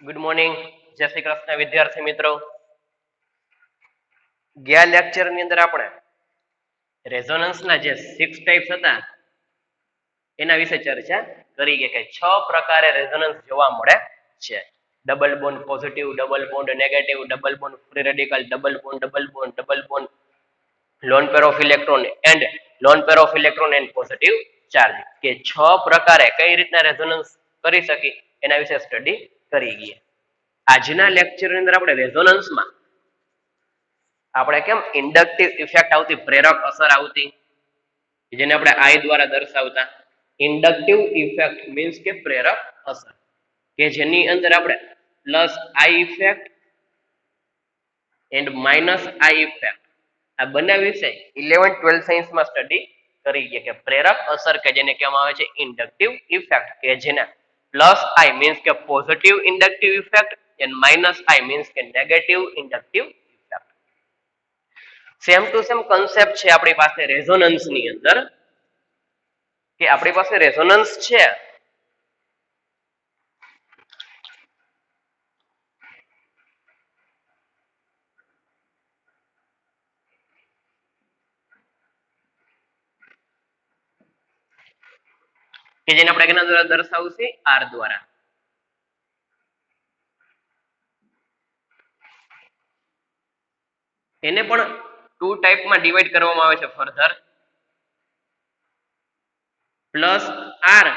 Good morning, જય શ્રી કૃષ્ણ વિદ્યાર્થી મિત્રો. ગયા લેક્ચર ની અંદર આપણે રેઝોનન્સના જે 6 ટાઈપ્સ હતા એના વિશે ચર્ચા કરી કે 6 પ્રકારે રેઝોનન્સ જોવા મળે છે. Double bond positive, double bond negative, double bond free radical, double bond loan pair of electron and loan pair of electron and positive charge, કે 6 પ્રકારે કઈ રીતના રેઝોનન્સ કરી શકી એના વિશે સ્ટડી કરી ગયા. આજના લેક્ચર ની અંદર આપણે રેઝોનન્સમાં આપણે કેમ ઇન્ડક્ટિવ ઇફેક્ટ આવતી, પ્રેરક અસર આવતી, જેને આપણે આઈ દ્વારા દર્શાવતા. ઇન્ડક્ટિવ ઇફેક્ટ મીન્સ કે પ્રેરક અસર, કે જેની અંદર આપણે plus I effect and minus I effect આ બંને વિશે 11-12 સાયન્સમાં સ્ટડી કરી ગયા કે પ્રેરક અસર કે જેને કહેવામાં આવે છે ઇન્ડક્ટિવ ઇફેક્ટ, કે જેના પ્લસ આઈ મીન્સ કે positive inductive effect and minus I means કે negative inductive effect. Same to same concept છે આપણી પાસે રેઝોનન્સ ની અંદર, કે આપણી પાસે રેઝોનન્સ છે કે જેને આપણે કેના દ્વારા દર્શાવશે, આર દ્વારા. એને પણ 2 ટાઈપમાં ડિવાઈડ કરવામાં આવે છે further, plus R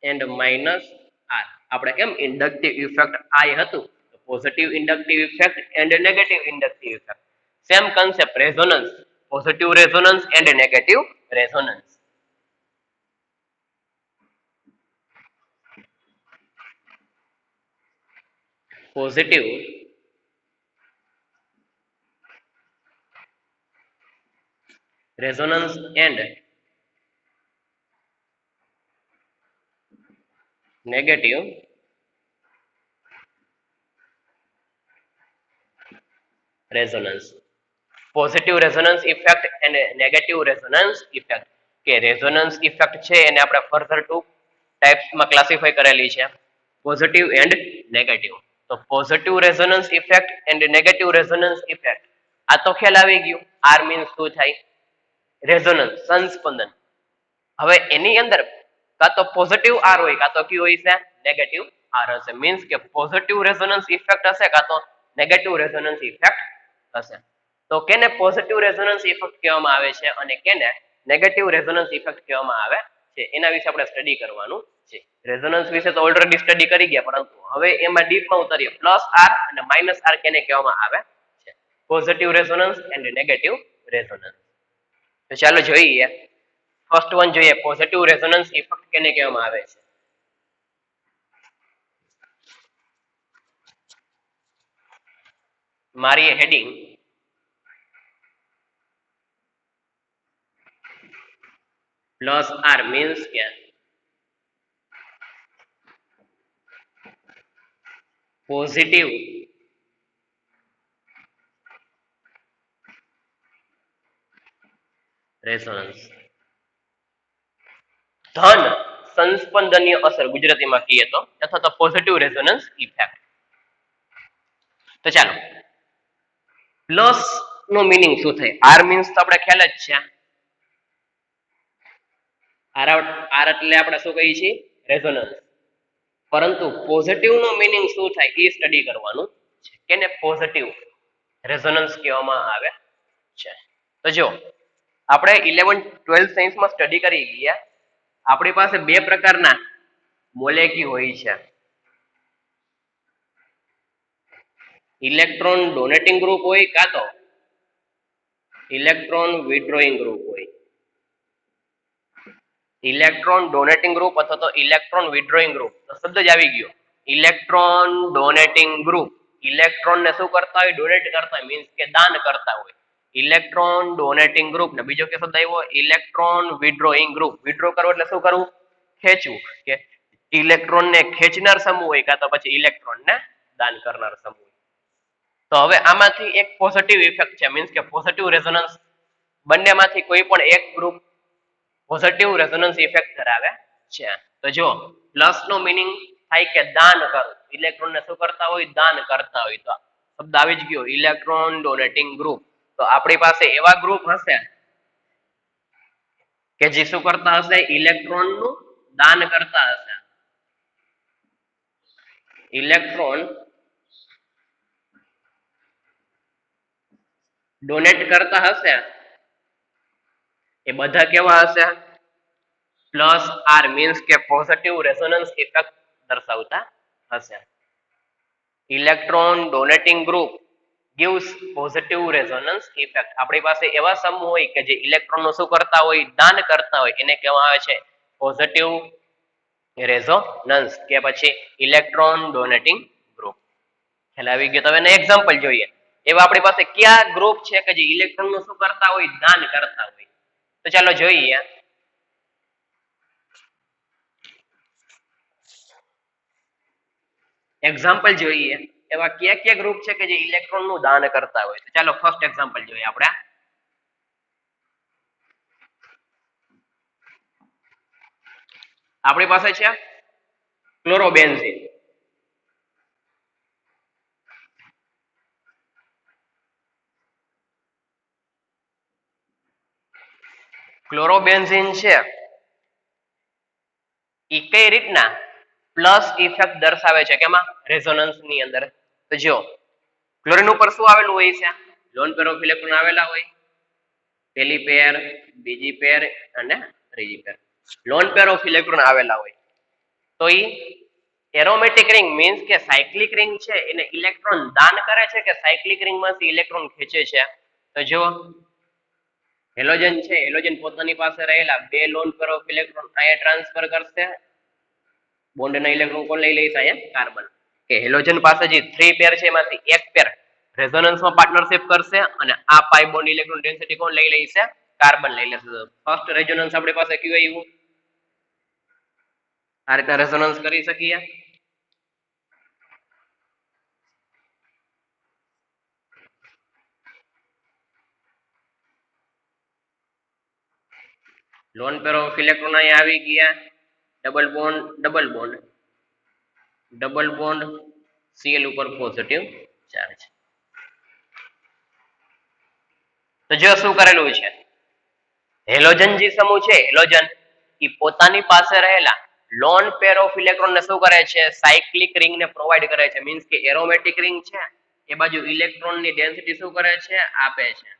and minus R. આપણે કેમ ઇન્ડક્ટિવ ઇફેક્ટ આઈ હતું, positive inductive effect and negative inductive effect. Same concept resonance, positive resonance and negative resonance. Positive resonance and negative resonance. Positive resonance effect and negative resonance effect, કે resonance effect છે એને આપણે further 2 types માં classify કરેલી છે, positive and negative. તો positive resonance effect and negative resonance effect, આ તો ખ્યાલ આવી ગયું. આર મીન્સ શું થાય? રેઝોનન્સ, સંસ્પંદન. હવે એની અંદર કાં તો પોઝિટિવ આર હોય, કાં તો કયું હોય છે? નેગેટિવ આર હશે. મીન્સ કે પોઝિટિવ રેઝોનન્સ ઇફેક્ટ હશે, કાં તો નેગેટિવ રેઝોનન્સ ઇફેક્ટ હશે. તો કેને પોઝિટિવ રેઝોનન્સ ઇફેક્ટ કહેવામાં આવે છે અને કેને નેગેટિવ રેઝોનન્સ ઇફેક્ટ કહેવામાં આવે છે, એના વિશે આપણે સ્ટડી કરવાનું છે. રેઝોનન્સ વિશે તો ઓલરેડી સ્ટડી કરી ગયા, પરંતુ હવે એમાં ડીપમાં ઉતરીએ. પ્લસ આર અને માઇનસ આર કેને કહેવામાં આવે છે? Positive resonance and negative resonance. તો ચાલો જોઈએ. ફર્સ્ટ વન જોઈએ, પોઝિટિવ રેઝોનન્સ ઇફેક્ટ કેને કહેવામાં આવે છે? મારી હેડિંગ પ્લસ આર મીન્સ કે પોઝિટિવ રેઝોનન્સ, ધન સંસ્પંદનીય અસર ગુજરાતીમાં કહીએ તો, અથવા તો પોઝિટિવ રેઝોનન્સ ઇફેક્ટ. તો ચાલો, પ્લસ નો મીનિંગ શું થાય? આર મીન્સ તો આપણે ખ્યાલ જ છે, આર એટલે આપણે શું કહીએ છીએ? રેઝોનન્સ. પરંતુ પોઝિટિવ નો મીનિંગ શું થાય એ સ્ટડી કરવાનું છે, કેને પોઝિટિવ રેઝોનન્સ કહેવામાં આવે છે. તો જો આપણે 11-12 સાયન્સમાં સ્ટડી કરી ગયા, આપણી પાસે 2 પ્રકારના મોલેક્યુલ હોય છે. ઇલેક્ટ્રોન ડોનેટિંગ ગ્રુપ હોય, કાં તો ઇલેક્ટ્રોન વિથડ્રોઈંગ ગ્રુપ હોય. ઇલેક્ટ્રોન ડોનેટિંગ ગ્રુપ અથવા તો ઇલેક્ટ્રોન વિથડ્રોઈંગ ગ્રુપ, તો શબ્દ જ આવી ગયો. ઇલેક્ટ્રોન ડોનેટિંગ ગ્રુપ, ઇલેક્ટ્રોન ને શું કરતા હોય? ડોનેટ કરતા હોય, મીન્સ કે દાન કરતા હોય. Electron donating group. ને બીજો કે શબ્દ આવ્યો ઇલેક્ટ્રોન વિથડ્રોઈંગ ગ્રુપ. વિથડ્રો કરવું એટલે શું કરવું? ખેંચવું. કે ઇલેક્ટ્રોન ને ખેંચનાર સમૂહ હોય, કાં તો પછી ઇલેક્ટ્રોન ને દાન કરનાર સમૂહ. તો હવે આમાંથી એક પોઝિટિવ ઇફેક્ટ છે, મીન્સ કે પોઝિટિવ રેઝોનન્સ. બંનેમાંથી કોઈ પણ એક ગ્રુપ પોઝિટિવ રેઝોનન્સ ઇફેક્ટ ધરાવે છે. તો જો પ્લસ નો મીનિંગ થાય કે દાન કરવું, ઇલેક્ટ્રોન ને શું કરતા હોય, દાન કરતા હોય. તો શબ્દ આવી જ ગયો, ઇલેક્ટ્રોન ડોનેટિંગ ગ્રુપ. તો આપણી પાસે એવા ગ્રુપ હશે કે જે શું કરતા હશે, ઇલેક્ટ્રોન નું દાન કરતા હશે. ઇલેક્ટ્રોન ડોનેટ કરતા હશે એ બધા કેવા હશે, પ્લસ આર મીન્સ કે પોઝિટિવ રેઝોનન્સ ઇફેક્ટ દર્શાવતા હશે. Electron donating group gives positive resonance effect. આપણી પાસે એવા સમૂહ હોય કે જે ઇલેક્ટ્રોન નું શું કરતા હોય, દાન કરતા હોય, એને કહેવામાં આવે છે પોઝિટિવ રેઝોનન્સ કે પછી ઇલેક્ટ્રોન ડોનેટિંગ ગ્રુપ. ખ્યાલ આવી ગયો? તો હવે એક્ઝામ્પલ જોઈએ. એવા આપણી પાસે કયા ગ્રુપ છે કે જે ઇલેક્ટ્રોન નું શું કરતા હોય, દાન કરતા હોય? તો ચાલો જોઈએ. એક્ઝામ્પલ જોઈએ એવા કયા કયા ગ્રુપ છે કે જે ઇલેક્ટ્રોન નું દાન કરતા હોય. તો ચાલો ફર્સ્ટ એક્ઝામ્પલ જોઈએ આપણે. આપણી પાસે છે ક્લોરોબેન્ઝીન. ક્લોરોબેન્ઝીન છે એ કઈ રીતના પ્લસ ઇફેક્ટ દર્શાવે છે, કેમાં, રેઝોનન્સ ની અંદર. તો જો ક્લોરીન ઉપર શું આવેલું હોય છે, લોન પેર ઓફ ઇલેક્ટ્રોન આવેલા હોય, પહેલી પેર, બીજી પેર અને ત્રીજી પેર. લોન પેર ઓફ ઇલેક્ટ્રોન આવેલા હોય તો ઈ એરોમેટિક રિંગ મીન્સ કે સાયક્લિક રિંગ છે એને ઇલેક્ટ્રોન દાન કરે છે કે સાયક્લિક રિંગ માંથી ઇલેક્ટ્રોન ખેંચે છે? તો જો હેલોજન છે, હેલોજન પોતાની પાસે રહેલા બે લોન પેર ઓફ ઇલેક્ટ્રોન અહીંયા ટ્રાન્સફર કરશે. બોન્ડ ના ઇલેક્ટ્રોન કોણ લઈ લઈશ, અહીંયા કાર્બન. કે હેલોજન પાસે જે 3 પેર છે એમાંથી એક પેર રેઝોનન્સ માં પાર્ટનરશિપ કરશે અને આ પાઈ બોન્ડ ઇલેક્ટ્રોન ડેન્સિટી કોણ લઈ લેશે, કાર્બન લઈ લેશે. ફર્સ્ટ રેઝોનન્સ આપણી પાસે કયું આવ્યું? આ રીતના રેઝોનન્સ કરી શકીએ. લોન પેર ઓફ ઇલેક્ટ્રોન અહીંયા આવી ગયા, double bond double bond double bond, Cl ઉપર પોઝિટિવ ચાર્જ. તો જો શું કરેલું છે, હેલોજન જે સમૂહ છે, હેલોજન એ પોતાની પાસે રહેલા લોન પેર ઓફ ઇલેક્ટ્રોન ને શું કરે છે, સાયક્લિક રિંગ ને પ્રોવાઈડ કરે છે. મીન્સ કે એરોમેટિક રિંગ છે એ બાજુ ઇલેક્ટ્રોન ની ડેન્સિટી શું કરે છે, આપે છે.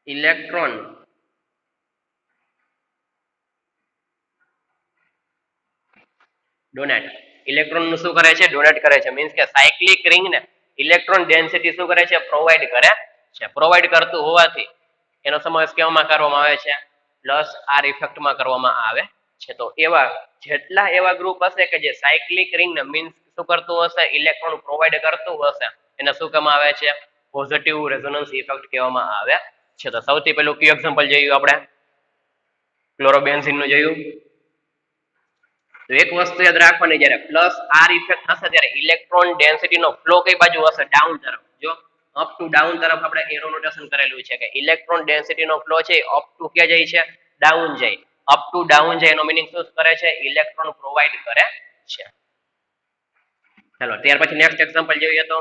ઇલેક્ટ્રોન ડોનેટ, ઇલેક્ટ્રોન નું શું કરે છે, ડોનેટ કરે છે. મીન્સ કે સાયક્લિક રિંગ ને ઇલેક્ટ્રોન ડેન્સિટી શું કરે છે, પ્રોવાઈડ કરે છે. પ્રોવાઈડ કરતું હોવાથી એનો સમાવેશ કેવામાં કરવામાં આવે છે, પ્લસ આર ઇફેક્ટમાં કરવામાં આવે છે. તો એવા જેટલા એવા ગ્રુપ હશે કે જે સાયક્લિક રિંગ ને મીન્સ શું કરતું હશે, ઇલેક્ટ્રોન પ્રોવાઈડ કરતું હશે, એને શું કહેવામાં આવે છે, પોઝિટિવ રેઝોનન્સ ઇફેક્ટ કહેવામાં આવે છે. તો સૌથી પહેલું કયું એક્ઝામ્પલ જોયું આપણે, ક્લોરોબેન્ઝીન નું જોયું. તો એક વસ્તુ યાદ રાખવાની, જ્યારે પ્લસ આર ઇફેક્ટ હશે ત્યારે ઇલેક્ટ્રોન ડેન્સિટી નો ફ્લો કઈ બાજુ હશે, ડાઉન તરફ. જો અપ ટુ ડાઉન તરફ આપણે એરો નોટેશન કરેલું છે કે ઇલેક્ટ્રોન ડેન્સિટી નો ફ્લો છે અપ ટુ ક્યાં જાય છે, ડાઉન જાય. અપ ટુ ડાઉન જાય એનો મીનિંગ શું કરે છે, ઇલેક્ટ્રોન પ્રોવાઈડ કરે છે. ચાલો ત્યાર પછી નેક્સ્ટ એક્ઝામ્પલ જોઈએ. તો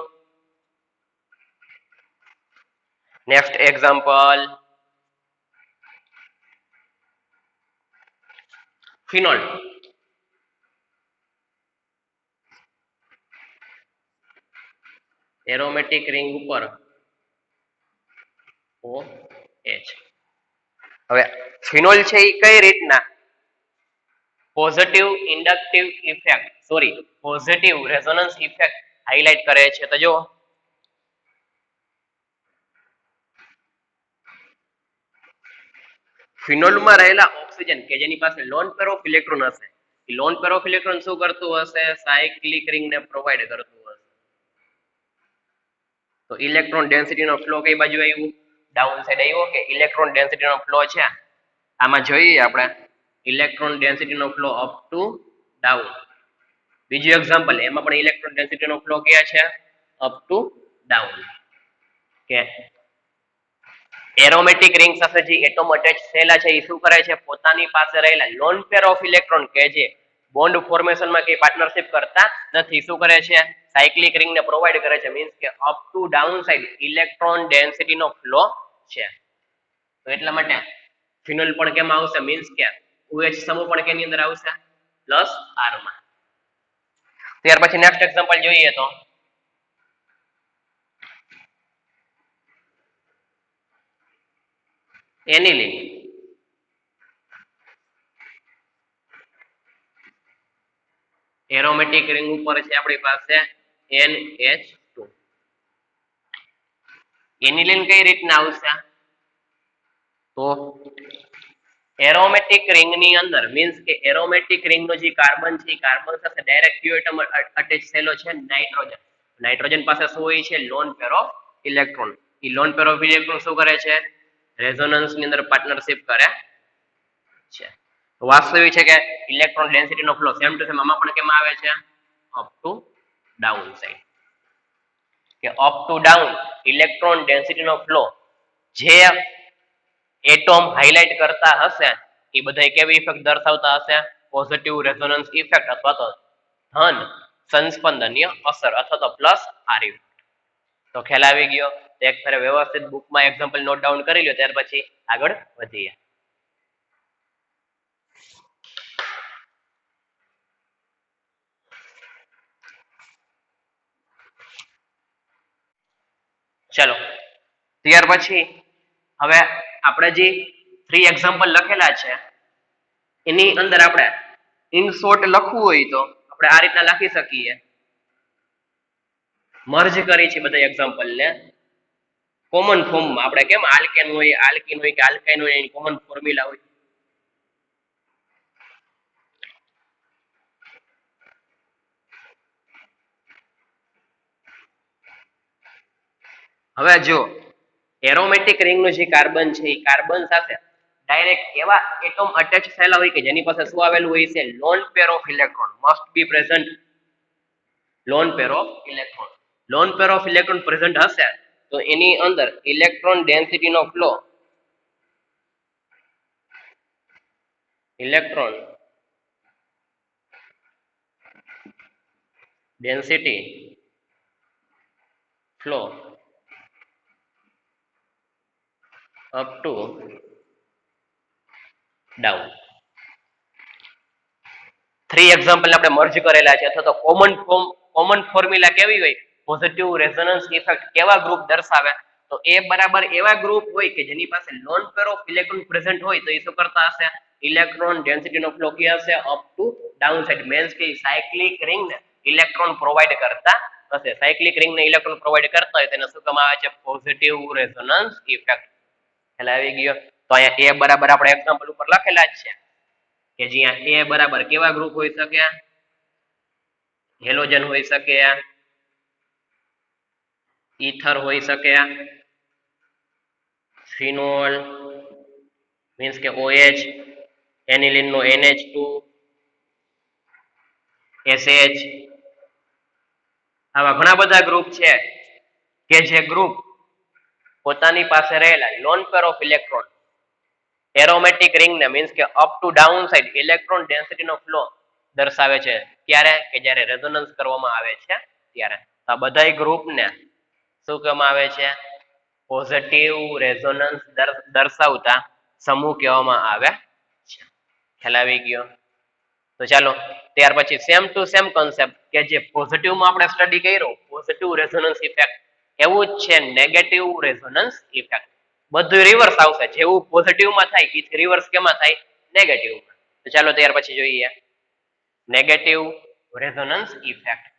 next example phenol. Aromatic ring ઉપર OH. હવે ફિનોલ છે એ કઈ રીતના positive inductive effect, sorry positive resonance effect highlight કરે છે? તો જો ફિનોલમાં રહેલા ઓક્સિજન કે જેની પાસે લોન પેર ઓફ ઇલેક્ટ્રોન હશે, એ લોન પેર ઓફ ઇલેક્ટ્રોન શું કરતું હશે, સાયક્લિક રિંગ ને પ્રોવાઈડ કરતું હશે. તો ઇલેક્ટ્રોન ડેન્સિટી નો ફ્લો કઈ બાજુ આવ્યું, ડાઉન સાઈડ આવ્યો. કે ઇલેક્ટ્રોન ડેન્સિટી નો ફ્લો છે આમાં જોઈએ આપણે, ઇલેક્ટ્રોન ડેન્સિટી નો ફ્લો અપ ટુ ડાઉન. બીજું એક્ઝામ્પલ, એમાં પણ ઇલેક્ટ્રોન ડેન્સિટી નો ફ્લો ક્યાં છે, અપ ટુ ડાઉન. કે એરોમેટિક રિંગ સાથે જે એટોમ અટેચ થયેલા છે એ શું કરે છે, પોતાની પાસે રહેલા લોન પેર ઓફ ઇલેક્ટ્રોન કે જે બોન્ડ ફોર્મેશનમાં કે પાર્ટનરશિપ કરતા નથી. શું કરે છે? સાયક્લિક રિંગ ને પ્રોવાઈડ કરે છે. મીન્સ કે up to down side electron density નો ફ્લો છે. તો એટલા માટે ફિનોલ પણ કેમાં આવશે? મીન્સ કે OH સમૂહ પણ કેની અંદર આવશે? પ્લસ R માં. ત્યાર પછી નેક્સ્ટ એક્ઝામ્પલ જોઈએ તો એનિલિન. એરોમેટિક રિંગ ઉપર છે આપણી પાસે NH2. એનિલિન કઈ રીતના આવશે? તો એરોમેટિક રિંગ ની અંદર મીન્સ કે એરોમેટિક રિંગ નો જે કાર્બન છે એ કાર્બન સાથે ડાયરેક્ટ ક્યુ એટમ અટેચ થયેલો છે નાઇટ્રોજન. નાઇટ્રોજન પાસે શું હોય છે? Lone pair of electron. A loan pair of electron શું કરે છે? રેઝોનન્સ ની અંદર પાર્ટનરશિપ કરે છે. વાસ્તવિક છે કે ઇલેક્ટ્રોન ડેન્સિટી નો ફ્લો સેમ ટુ સેમ આમાં પણ કેમાં આવે છે? Up to down side. કે up to down electron density નો ફ્લો જે એટોમ હાઇલાઇટ કરતા હશે એ બધા કેવી ઇફેક્ટ દર્શાવતા હશે? પોઝિટિવ રેઝોનન્સ ઇફેક્ટ અથવા તો ધન સંસ્પંદનીય અસર અથવા તો પ્લસ આર ઇફેક્ટ. તો ખ્યાલ આવી ગયો. એક ફેરે વ્યવસ્થિત બુકમાં એક્ઝામ્પલ નોટ ડાઉન કરી લો, ત્યાર પછી આગળ વધીએ. ચલો ત્યાર પછી હવે આપણે જે 3 એક્ઝામ્પલ લખેલા છે એની અંદર આપણે ઇન શોર્ટ લખવું હોય તો આપણે આ રીતના લખી શકીએ. મર્જ કરી છે બધા એક્ઝામ્પલ ને કોમન ફોર્મમાં. આપણે કેમ આલ્કેન હોય, આલ્કિન હોય કે આલ્કાઇન હોય એની કોમન ફોર્મ્યુલા હોય. હવે જો એરોમેટિક રિંગ નું જે કાર્બન છે એ કાર્બન સાથે ડાયરેક્ટ એવા એટોમ અટેચ થયેલા હોય કે જેની પાસે શું આવેલું હોય છે? Lone pair of electron must be present. Lone pair of electron. Lone pair of electron present હશે તો એની અંદર ઇલેક્ટ્રોન ડેન્સિટી નો flow electron density flow up to down. 3 example આપણે મર્જ કરેલા છે અથવા તો કોમન ફોર્મ્યુલા કેવી હોય? પોઝિટિવ રેઝોનન્સ ઇફેક્ટ કેવા ગ્રુપ દર્શાવે? તો એ બરાબર એવા ગ્રુપ હોય કે જેની પાસે loan pair of electron present હોય તો એ શું કરતા હશે? ઇલેક્ટ્રોન ડેન્સિટી નો ફ્લો કે હશે up to down side. Means કે સાયક્લિક રિંગ ને ઇલેક્ટ્રોન પ્રોવાઈડ કરતા હશે. સાયક્લિક રિંગ ને ઇલેક્ટ્રોન પ્રોવાઈડ કરતા હોય તેને શું કહેવામાં આવે છે? Positive resonance effect. ખ્યાલ આવી ગયો. તો અહીંયા એ બરાબર આપણે એક્ઝામ્પલ ઉપર લખેલા જ છે કે જ્યાં એ બરાબર કેવા ગ્રુપ હોઈ શકે? હેલોજન હોઈ શકે, ઈથર હોઈ શકે, ફિનોલ મીન્સ કે OH, એનિલિન નો NH2, SH. આવા ઘણા બધા ગ્રુપ છે કે જે ગ્રુપ પોતાની પાસે રહેલા lone pair of electron aromatic ring ને મીન્સ કે up to down side electron density નો ફ્લો દર્શાવે છે. ત્યારે કે જ્યારે રેઝોનન્સ કરવામાં આવે છે ત્યારે આ બધા ગ્રુપ ને શું કહેવામાં આવે છે? પોઝિટિવ રેઝોનન્સ દર્શાવતા સમૂહ કહેવામાં આવે છે. ખ્યાલ આવી ગયો. તો ચાલો ત્યાર પછી સેમ ટુ સેમ કોન્સેપ્ટ કે જે પોઝિટિવમાં આપણે સ્ટડી કર્યો પોઝિટિવ રેઝોનન્સ ઇફેક્ટ, એવું જ છે નેગેટિવ રેઝોનન્સ ઇફેક્ટ. બધું રિવર્સ આવશે. જેવું પોઝિટિવમાં થાય એ રિવર્સ કેમાં થાય? નેગેટિવમાં. તો ચાલો ત્યાર પછી જોઈએ નેગેટિવ રેઝોનન્સ ઇફેક્ટ.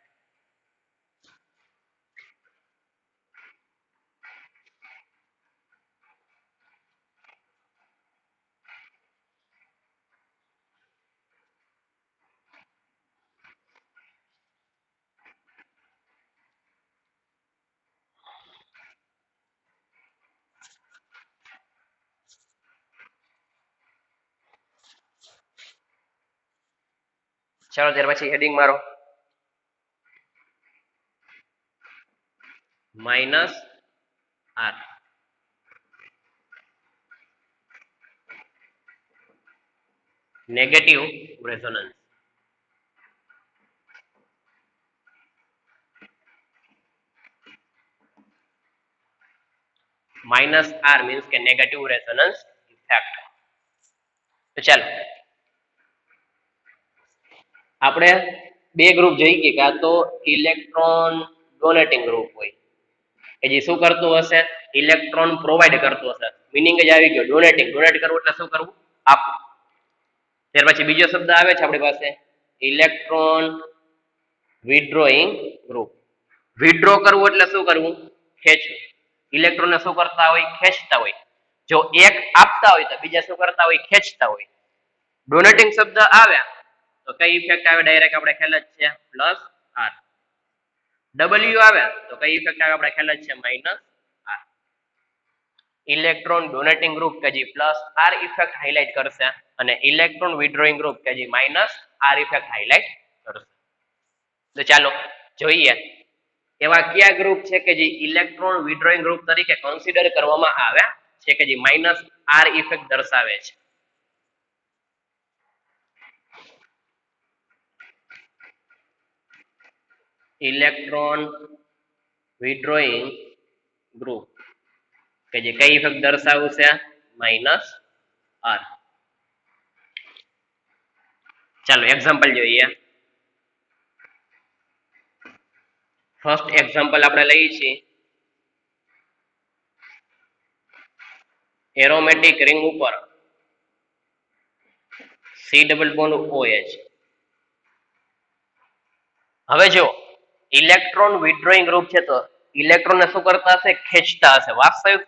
ચાલો ત્યાર પછી હેડિંગ મારો minus R. Negative resonance. Minus R means કે નેગેટિવ રેઝોનન્સ ઇફેક્ટ. તો ચાલો આપણે બે ગ્રુપ જોઈ કે કાં તો ઇલેક્ટ્રોન ડોનેટિંગ ગ્રુપ હોય કે જે શું કરતું હશે, ઇલેક્ટ્રોન પ્રોવાઈડ કરતું હશે. મિનિંગ જ આવી ગયો ડોનેટિંગ. ડોનેટ કરવું એટલે શું કરવું? આપવું. ત્યાર પછી બીજો શબ્દ આવે છે આપણી પાસે ઇલેક્ટ્રોન વિથડ્રોઈંગ ગ્રુપ. વિથડ્રો કરવું એટલે શું કરવું? ખેંચવું. ઇલેક્ટ્રોન ને શું કરતા હોય? ખેંચતા હોય. જો એક આપતા હોય તો બીજા શું કરતા હોય? ખેંચતા હોય. ડોનેટિંગ શબ્દ આવ્યા તો કઈ ઇફેક્ટ આવે? ડાયરેક્ટ આપણે ખ્યાલ જ છે પ્લસ આર. ડબલ્યુ આવે તો કઈ ઇફેક્ટ આવે? આપણે ખ્યાલ જ છે minus R. Electron donating group કે જે પ્લસ આર ઇફેક્ટ હાઇલાઇટ કરશે અને ઇલેક્ટ્રોન વિથડ્રોઈંગ ગ્રુપ કે જે માઇનસ આર ઇફેક્ટ હાઇલાઇટ કરશે. તો ચાલો જોઈએ એવા કયા ગ્રુપ છે કે જે ઇલેક્ટ્રોન વિથડ્રોઈંગ ગ્રુપ તરીકે કન્સિડર કરવામાં આવ્યા છે કે જે માઇનસ આર ઇફેક્ટ દર્શાવે છે. ઇલેક્ટ્રોન વિથડ્રોઈંગ ગ્રુપ કે જે કઈ ઇફેક્ટ દર્શાવશે? Minus R. ચાલો એક્ઝામ્પલ જોઈએ. ફર્સ્ટ એક્ઝામ્પલ આપણે લઈએ છીએ એરોમેટિક રિંગ ઉપર સી ડબલ બોન્ડ OH. હવે જો ઇલેક્ટ્રોન વિથડ્રોઈંગ ગ્રુપ છે તો ઇલેક્ટ્રોન ને શું કરતા હશે? ખેંચતા હશે. વાસ્તવિક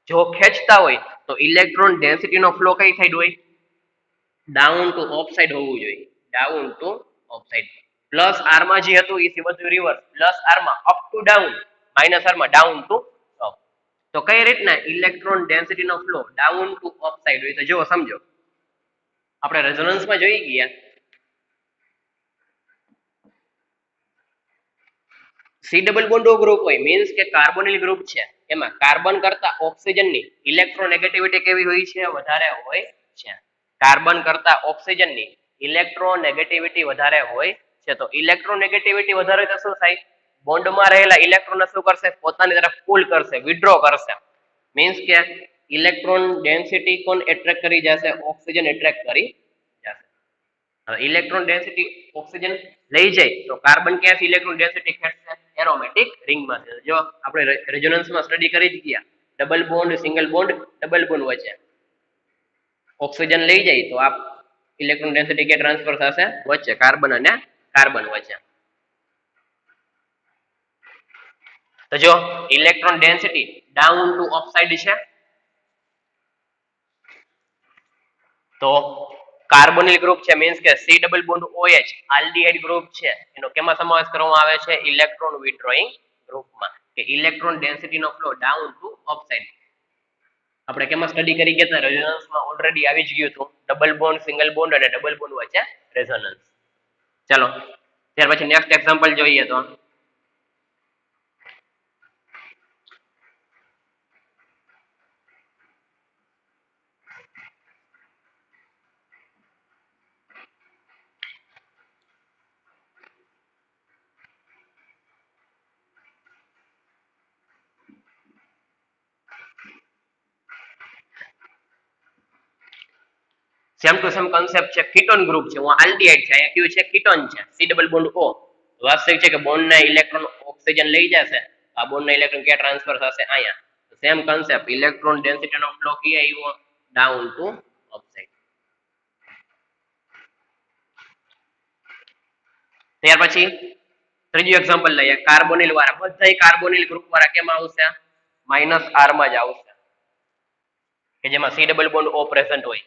જો ખેંચતા હોય તો ઇલેક્ટ્રોન ડેન્સિટી નો ફ્લો કઈ સાઈડ હોય? ડાઉન ટુ અપ સાઈડ હોવું જોઈએ. Down to up side. Plus R માં જે હતું એ બધું રિવર્સ. પ્લસ આર માં up to down, minus R માં ડાઉન ટુ અપ. તો કઈ રીતના ઇલેક્ટ્રોન ડેન્સિટી નો flow down to up side હોય? તો જો સમજો આપણે રેઝોનન્સ માં જોઈ ગયા સી ડબલ બોન્ડ ગ્રુપ હોય મીન્સ કે કાર્બોનિલ ગ્રુપ છે એમાં કાર્બન કરતા ઓક્સિજનની ઇલેક્ટ્રોનેગેટિવિટી કેવી હોય છે? વધારે હોય છે. કાર્બન કરતા ઓક્સિજનની ઇલેક્ટ્રોનેગેટિવિટી વધારે હોય છે. તો ઇલેક્ટ્રોનેગેટિવિટી વધારે તો શું થાય? બોન્ડમાં રહેલા ઇલેક્ટ્રોનને શું કરશે? પોતાની તરફ પુલ કરશે, વિથડ્રો કરશે. મીન્સ કે ઇલેક્ટ્રોન ડેન્સિટી કોણ એટ્રેક્ટ કરી જશે? ઓક્સિજન એટ્રેક્ટ કરી જશે. હવે ઇલેક્ટ્રોન ડેન્સિટી ઓક્સિજન લઈ જાય તો કાર્બન ક્યાંથી ઇલેક્ટ્રોન ડેન્સિટી ખેંચશે? એરોમેટિક રિંગમાં. જો આપણે રેઝોનન્સમાં સ્ટડી કરી જ ગયા double bond, single bond, double bond વચ્ચે ઓક્સિજન લઈ જાય તો આ ઇલેક્ટ્રોન ડેન્સિટી કે ટ્રાન્સફર થશે? વચ્ચે કાર્બન અને કાર્બન વચ્ચે. તો જો electron density down to up side છે તો કાર્બોનિલ ગ્રુપ છે મીન્સ કે C double bond OH aldehyde group છે એનો કેમાં સમાવેશ કરવામાં આવે છે? ઇલેક્ટ્રોન વિથડ્રોઈંગ ગ્રુપમાં. કે ઇલેક્ટ્રોન ડેન્સિટી નો flow down to up side. આપણે કેમાં સ્ટડી કરી ગયા હતા? રેઝોનન્સમાં ઓલરેડી આવી જ ગયું હતું. ડબલ બોન્ડ, સિંગલ બોન્ડ અને ડબલ બોન્ડ વચ્ચે રેઝોનન્સ. ચાલો ત્યાર પછી નેક્સ્ટ એક્ઝામ્પલ જોઈએ તો સેમ ટુ સેમ કોન્સેપ્ટ છે. કીટોન ગ્રુપ છે. હું આલ્ડીહાઇડ છે, અહીંયા કયું છે? કીટોન છે. C double bond O. વાસ્તવિક છે કે બોન્ડ ના ઇલેક્ટ્રોન ઓક્સિજન લઈ જશે, આ બોન્ડ ના ઇલેક્ટ્રોન ક્યાં ટ્રાન્સફર થશે? અહીંયા. Same concept. ઇલેક્ટ્રોન ડેન્સિટી નો ફ્લો ક્યાં આવ્યો? Down to up side. ત્યાર પછી ત્રીજું એક્ઝામ્પલ લઈએ. કાર્બોનિલ વાળા બધા કાર્બોનિલ ગ્રુપ વાળા કેમાં આવશે? માઇનસ આર માં જ આવશે કે જેમાં C double bond O present હોય.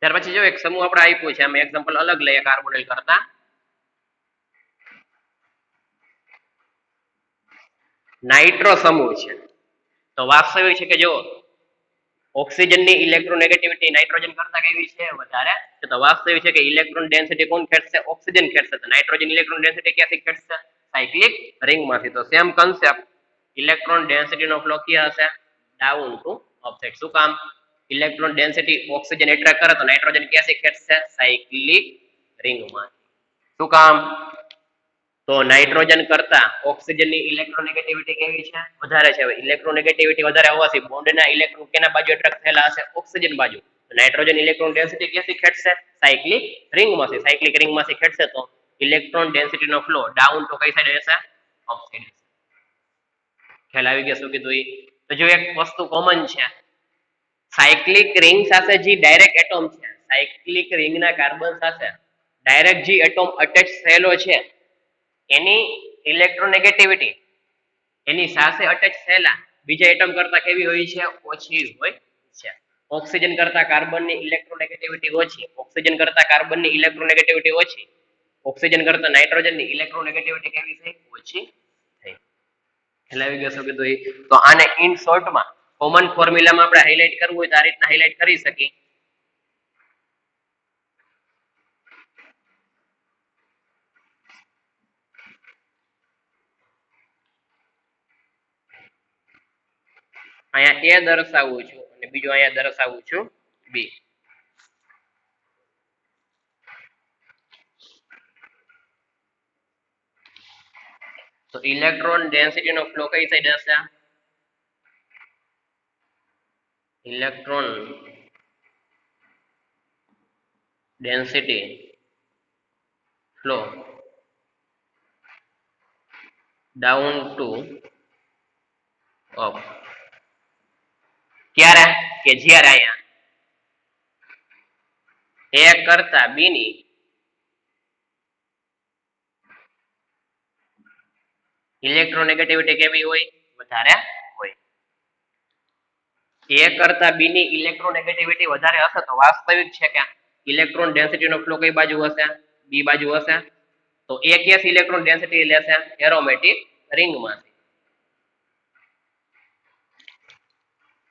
ત્યાર પછી જો એક સમૂહ આપણે આપ્યો છે, અમે એક્ઝામ્પલ અલગ લઈએ કાર્બોનિલ કરતા. નાઇટ્રો સમૂહ છે તો વાસ્તવિક છે કે જો ઓક્સિજનની ઇલેક્ટ્રોનેગેટિવિટી નાઇટ્રોજન કરતા કેવી છે? વધારે છે. તો વાસ્તવિક છે કે ઇલેક્ટ્રોન ડેન્સિટી કોણ ખેંચશે? ઓક્સિજન ખેંચશે. તો નાઇટ્રોજન ઇલેક્ટ્રોન ડેન્સિટી ક્યાંથી ખેંચશે? સાયક્લિક રિંગમાંથી. તો સેમ કન્સેપ્ટ. ઇલેક્ટ્રોન ડેન્સિટી નો ફ્લો ક્યાં હશે? Down to up side. શું કામ? ઇલેક્ટ્રોન ડેન્સિટી ઓક્સિજન એટ્રેક્ટ કરે તો નાઇટ્રોજન ક્યાંથી ખેંચશે? સાયક્લિક રિંગમાં. શું કામ? તો નાઇટ્રોજન કરતા ઓક્સિજનની ઇલેક્ટ્રોનેગેટિવિટી કેવી છે? વધારે છે. ઇલેક્ટ્રોનેગેટિવિટી વધારે હોવાથી બોન્ડના ઇલેક્ટ્રોન કેના બાજુ એટ્રેક્ટ થયેલા હશે? ઓક્સિજન બાજુ. નાઇટ્રોજન ઇલેક્ટ્રોન ડેન્સિટી ક્યાંથી ખેંચશે? સાયક્લિક રિંગમાંથી. સાયક્લિક રિંગમાંથી ખેંચશે તો ઇલેક્ટ્રોન ડેન્સિટીનો ફ્લો ડાઉન તો કઈ સાઈડ હશે? Up side. ખ્યાલ આવી ગયો શું કીધું? તો જો એક વસ્તુ કોમન છે, સાયક્લિક રિંગ સાથે જે ડાયરેક્ટ એટોમ છે, સાયક્લિક રિંગના કાર્બન સાથે ડાયરેક્ટ જે એટોમ અટેચ થયેલો છે એની ઇલેક્ટ્રોનેગેટિવિટી એની સાથે અટેચ થયેલા બીજા એટમ કરતા કેવી હોય છે? ઓછી હોય છે. ઓક્સિજન કરતા કાર્બનની ઇલેક્ટ્રોનેગેટિવિટી ઓછી, ઓક્સિજન કરતા કાર્બનની ઇલેક્ટ્રોનેગેટિવિટી ઓછી, ઓક્સિજન કરતા નાઇટ્રોજનની ઇલેક્ટ્રોનેગેટિવિટી કેવી થઈ? ઓછી થઈ. એટલે આવી ગયો શું કીધું? તો આને ઇન શોર્ટમાં કોમન ફોર્મ્યુલામાં આપણે હાઇલાઇટ કરવું હોય તો આ રીતના હાઇલાઇટ કરી શકીએ. અહીંયા એ દર્શાવું છું અને બીજું અહીંયા દર્શાવું છું બી. તો ઇલેક્ટ્રોન ડેન્સિટીનો ફ્લો કઈ સાઈડ હશે? Electron density flow down to up. ક્યારે? કે જ્યારે અહીંયા એ કરતા બી ની ઇલેક્ટ્રોનેગેટિવિટી કેવી હોય? વધારે હોય. એ કરતા બી ની ઇલેક્ટ્રોનેગેટિવિટી વધારે હશે તો વાસ્તવિક છે કે ઇલેક્ટ્રોન ડેન્સિટીનો ફ્લો કઈ બાજુ હશે? બી બાજુ હશે. તો એ કેસ ઇલેક્ટ્રોન ડેન્સિટી લેશે? એરોમેટિક રિંગમાંથી.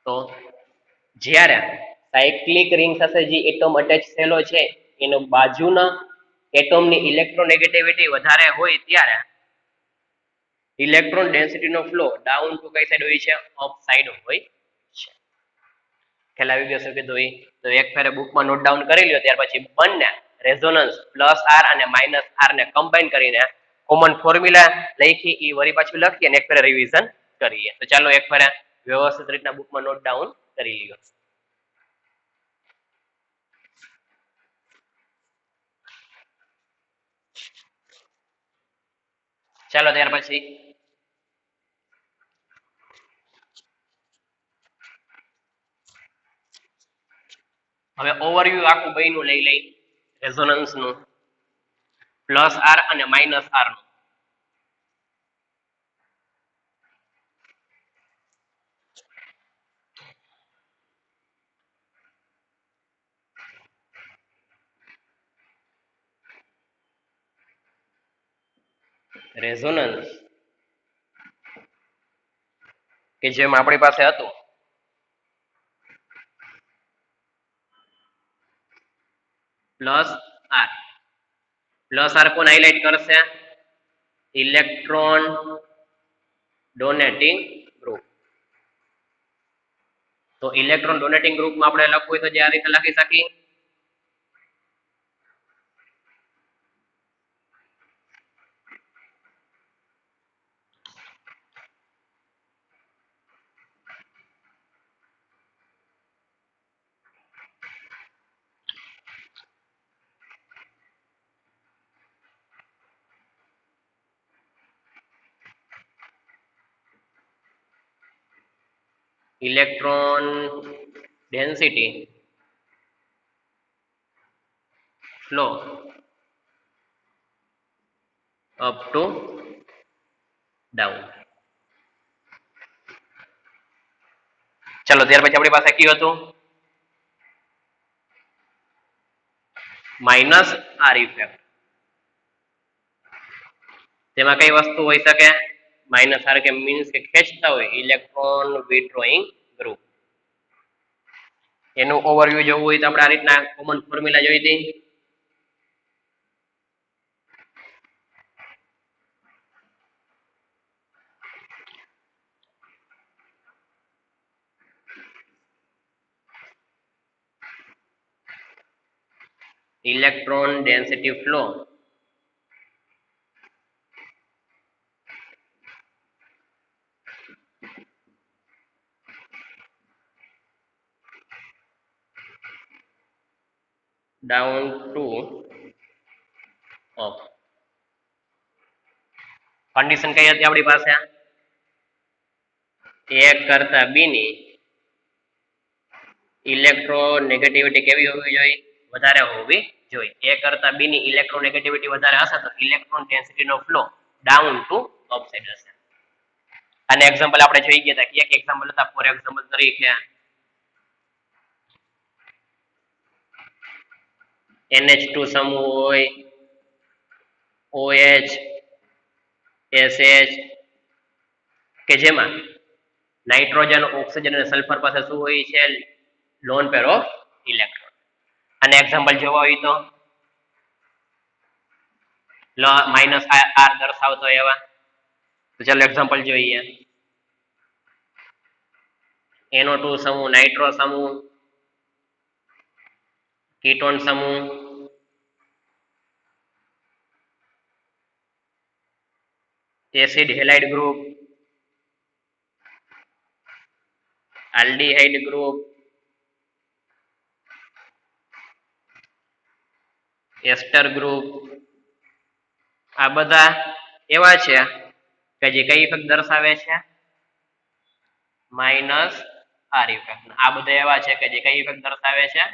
તો જ્યારે સાયક્લિક રિંગ સાથે જે એટમ અટેચ થયેલો છે એનો બાજુના એટમની ઇલેક્ટ્રોનેગેટિવિટી વધારે હોય ત્યારે ઇલેક્ટ્રોન ડેન્સિટીનો ફ્લો ડાઉન ટુ કઈ સાઈડ હોય છે? અપ સાઈડ હોય છે. ખ્યાલ આવી ગયો શું કીધું? તો એક ફેરે બુકમાં નોટ ડાઉન કરી લ્યો, ત્યાર પછી બંને રેઝોનન્સ +r અને -r ને કમ્બાઈન કરીને કોમન ફોર્મ્યુલા લખી એ વળી પાછું લખીએ અને એક ફેરે રિવિઝન કરીએ. તો ચાલો એક ફેરે વ્યવસ્થિત રીતના બુકમાં નોટ ડાઉન કરી લ્યો. ચાલો ત્યાર પછી હવે ઓવરવ્યુ આખું બયનું લઈ લઈ રેઝોનન્સ નું +r અને -r નું. રેઝોનન્સ કે જેમ આપણી પાસે હતું +r કોણ હાઇલાઇટ કરશે? Electron donating group. તો ઇલેક્ટ્રોન ડોનેટિંગ ગ્રુપમાં આપણે લખવું હોય તો જે આ રીતે લખી શકીએ electron density flow up to down. ચલો ત્યાર પછી આપણી પાસે કયું હતું? -r effect. તેમાં કઈ વસ્તુ હોઈ શકે? -r કે મીન્સ કે ખેંચતા હોય ઇલેક્ટ્રોન વિથડ્રોઈંગ ગ્રુપ. એનું ઓવરવ્યુ જોવું હોય તો આપણે આ રીતના કોમન ફોર્મ્યુલા જોઈ હતી. Electron density flow down to up. Condition કઈ હતી આપણી પાસે? A કરતા B ની ઇલેક્ટ્રોનેગેટિવિટી કેવી હોવી જોઈએ? વધારે હોવી જોઈએ. A કરતા B ની ઇલેક્ટ્રોનેગેટિવિટી વધારે હશે તો ઇલેક્ટ્રોન ડેન્સિટી નો flow down to up side હશે. અને એક્ઝામ્પલ આપણે જોઈ ગયા હતા. એક એક્ઝામ્પલ હતા ફોર એક્ઝામ્પલ તરીકે NH2 સમૂહ હોય, OH, SH કે જેમાં નાઇટ્રોજન, ઓક્સિજન અને સલ્ફર પાસે શું હોય છે? Lone pair of electron. અને એક્ઝામ્પલ જોવા હોય તો માઇનસ આર દર્શાવતો એવા. તો ચાલો એક્ઝામ્પલ જોઈએ. NO2 સમૂહ, નાઇટ્રો સમૂહ, કીટોન સમૂહ, acid halide group, aldehyde group, ester group, આ બધા એવા છે કે જે કઈ ઇફેક્ટ દર્શાવે છે? Minus R effect. આ બધા એવા છે કે જે કઈ ઇફેક્ટ દર્શાવે છે?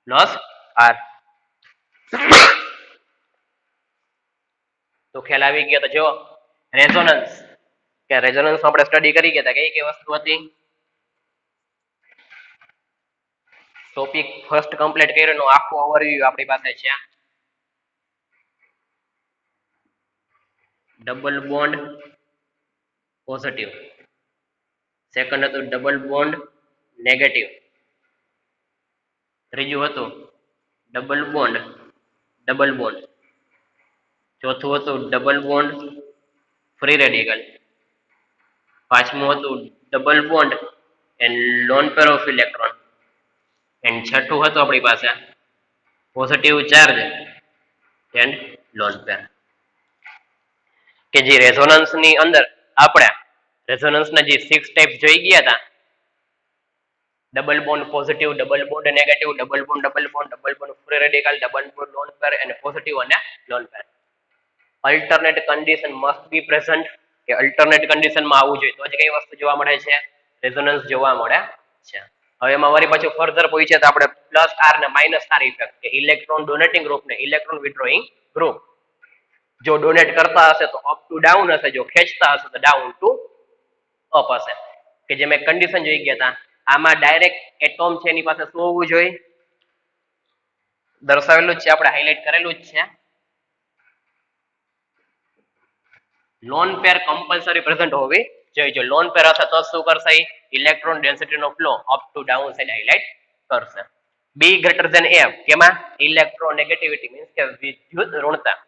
Plus R. તો ખ્યાલ આવી ગયો. તો જો રેઝોનન્સ કે રેઝોનન્સ આપણે સ્ટડી કરી ગયા હતા. કઈ કઈ વસ્તુ હતી? ટોપિક ફર્સ્ટ કમ્પ્લીટ કર્યો નો આખો ઓવરવ્યુ આપણી પાસે છે. ડબલ બોન્ડ પોઝિટિવ, સેકન્ડ હતું ડબલ બોન્ડ નેગેટિવ, ત્રીજું હતું ડબલ બોન્ડ, ચોથું હતું ડબલ બોન્ડ ફ્રી રેડિકલ, પાંચમું હતું double bond and loan pair of electron, and છઠ્ઠું હતું આપણી પાસે positive charge and lone pair. કે જે રેઝોનન્સ ની અંદર આપણે રેઝોનન્સ ના જે 6 ટાઈપ જોઈ ગયા હતા. Double bond positive, double bond negative, double bond free radical, double bond lone pair અને પોઝિટિવ અને lone pair. Alternate condition must be present, કે અલ્ટરનેટ કન્ડિશનમાં આવવું જોઈએ તો જ કઈ વસ્તુ જોવા મળે છે? રેઝોનન્સ જોવા મળે છે. હવે એમાં વળી પાછું ફર્ધર પૂછે તો આપણે પ્લસ આર ને માઇનસ આર ઇફેક્ટ, કે ઇલેક્ટ્રોન ડોનેટિંગ ગ્રુપ ને ઇલેક્ટ્રોન વિથડ્રોઈંગ ગ્રુપ. જો ડોનેટ કરતા હશે તો અપ ટુ ડાઉન હશે, જો ખેંચતા હશે તો ડાઉન ટુ અપ હશે. કે જે મેં કન્ડિશન જોઈ ગયા હતા. આમાં ડાયરેક્ટ એટોમ છે એની પાસે શું હોવું જોઈએ? દર્શાવેલું જ છે, આપણે હાઇલાઇટ કરેલું જ છે. લોન પેર કમ્પલસરી પ્રેઝન્ટ હોવી જોઈએ. જો લોન પેર હશે તો શું કરશે? ઇલેક્ટ્રોન ડેન્સિટી નો flow up to down side highlight કરશે. બી ગ્રેટર ધેન એ કેમાં? ઇલેક્ટ્રોનેગેટિવિટી મીન્સ કે વિદ્યુત ઋણતા.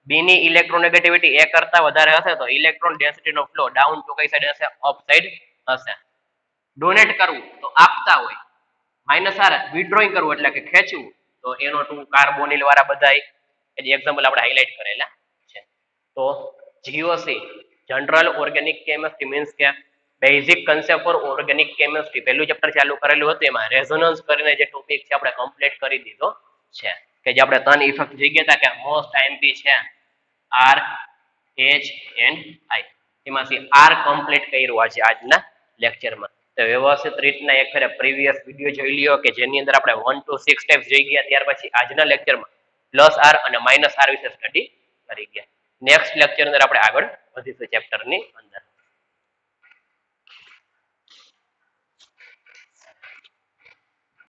બી ની ઇલેક્ટ્રોનેગેટિવિટી એ કરતા વધારે હશે તો ઇલેક્ટ્રોન ડેન્સિટી નો ફ્લો ડાઉન ટુ કઈ સાઈડ હશે? અપ સાઈડ હશે. ડોનેટ કરવું તો આપતા હોય, માઇનસ આર વિથડ્રોઈંગ કરવું એટલે કે ખેંચવું તો NO2 કાર્બોનિલ વાળા બધા એક્ઝામ્પલ આપણે હાઇલાઇટ કરેલા છે. તો GOC general organic chemistry means કે basic concept for organic chemistry પહેલું ચેપ્ટર ચાલુ કરેલું હતું. એમાં રેઝોનન્સ કરીને જે ટોપિક છે આપણે કમ્પ્લીટ કરી દીધો છે. કે જે આપણે 3 ઇફેક્ટ જોઈ ગયા હતા કે મોસ્ટ આઈએમપી છે આર, એચ એન્ડ આઈ. એમાંથી આર કમ્પ્લીટ કર્યું આજે આજના લેક્ચરમાં. તો વ્યવસ્થિત રીતના એક ફેરે પ્રીવિયસ વિડીયો જોઈ લ્યો કે જેની અંદર આપણે 1 to 6 સ્ટેપ્સ જોઈ ગયા. ત્યાર પછી આજના લેક્ચરમાં પ્લસ આર અને માઇનસ આર વિશે સ્ટડી કરી ગયા. નેક્સ્ટ લેક્ચર અંદર આપણે આગળ વધીશું ચેપ્ટરની અંદર.